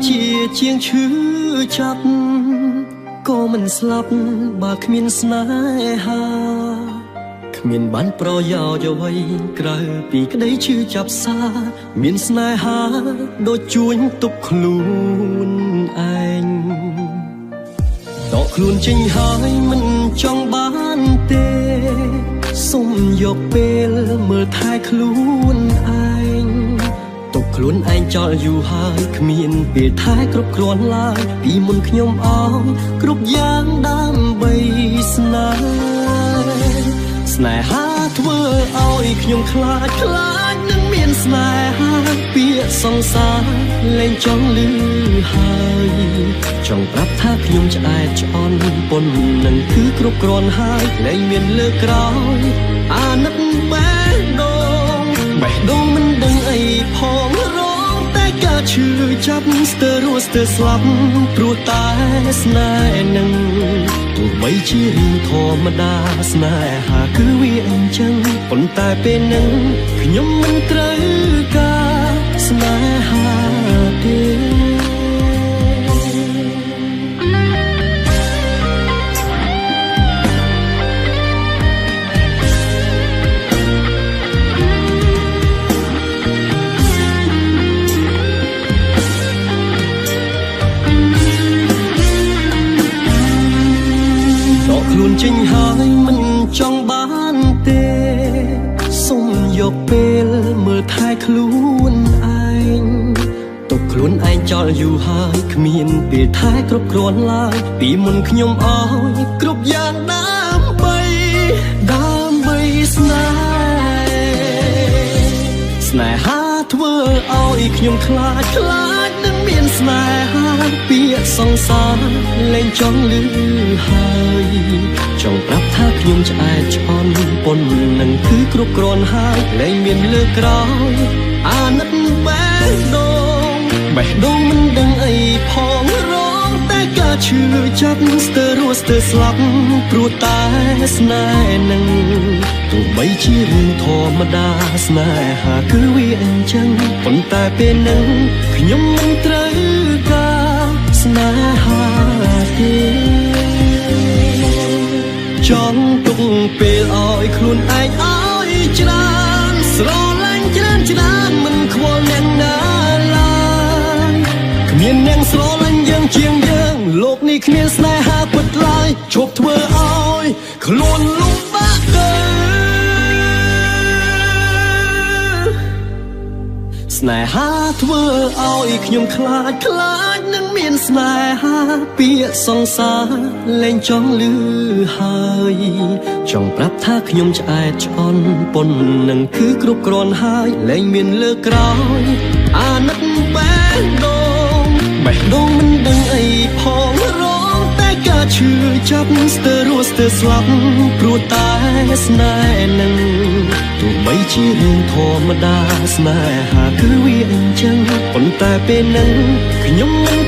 ជាជាងឈឺចាប់ក៏មិនស្លាប់បើគ្មានស្នេហាគ្មានបានប្រយោជន៍អ្វីក្រៅពីក្តីឈឺចាប់សាមានស្នេហាដូចជួញទុកខ្លួនឯងដកខ្លួនចេញហើយមិនចង់បានទេសុំយកពេលមើលថែខ្លួនឯងទុកខ្លួនឯងចោលយូរហើយគ្មានពេលថែគ្រប់គ្រាន់ឡើយពីមុនខ្ញុំអស់គ្រប់យ៉ាងដើម្បីស្នេហាធ្វើឲ្យខ្ញុំខ្លាចនឹងមានស្នេហាពាក្យសង្សារលែងចង់លឺហើយចង់ប្រាប់ថាខ្ញុំឆ្អែតឆ្អន់ប៉ុននឹងគឺគ្រប់គ្រាន់ហើយលែងមានលើក្រោយអាណិតបេះដូងមិនដឹងអីផងរងតែការឈឺចាប់ស្ទើរស្ទើរស្លាប់ព្រោះតែស្នេហ៍នឹងទោះបីជារឿងធម្មតាស្នេហាគឺវាអញ្ចឹងប៉ុន្តែពេលនឹងខ្ញុំមិនត្រូវការស្នេហាទេខ្លួនចេញហើយមិនចង់បានទេសុំយកពេលមើលថែខ្លួនឯងទុកខ្លួនឯងចោលយូរហើយគ្មានពេលថែគ្រប់គ្រាន់ឡើយពីមុនខ្ញុំអស់គ្រប់យ៉ាងដើម្បីស្នេហាធ្វើឲ្យខ្ញុំខ្លាចនឹងមានស្នេហាពាក្យសង្សារលែងចង់លឺហើយចង់ប្រាប់ថាខ្ញុំឆ្អែតឆ្អន់ប៉ុននឹងគឺគ្រប់គ្រាន់ហើយលែងមានលើក្រោយអាណិតបេះដូងមិនដឹងអីផងរងតែការឈឺចាប់ស្ទើរស្លាប់ព្រោះតែស្នេហ៍នឹងទោះបីជារឿងធម្មតាស្នេហាគឺវាអញ្ចឹងប៉ុន្តែពេលនឹងខ្ញុំមិនត្រូវការស្នេហាទេចង់ទុកពេលឲ្យខ្លួនឯងឲ្យច្រើនស្រឡាញ់ច្រើនមិនខ្វល់អ្នកណាឡើយគ្មានអ្នកស្រឡាញ់យើងជាងយើងលោកនេះគ្មានស្នេហាពិតឡើយឈប់ធ្វើឲ្យខ្លួនលំបាកទៅស្នេហាធ្វើឲ្យខ្ញុំខ្លាចនឹងមានស្នេហាពាក្យសង្សារលែងចង់លឺហើយចង់ប្រាប់ថាខ្ញុំឆ្អែតឆ្អន់ប៉ុននឹងគឺគ្រប់គ្រាន់ហើយលែងមានលើក្រោយអាណិតបេះដូងមិនដឹងអីផងរងតែការឈឺចាប់ស្ទើរស្លាប់ព្រោះតែស្នេហ៍នឹងទោះបីជារឿងធម្មតាស្នេហាគឺវាអញ្ចឹងប៉ុន្តែពេលនឹងខ្ញុំមិន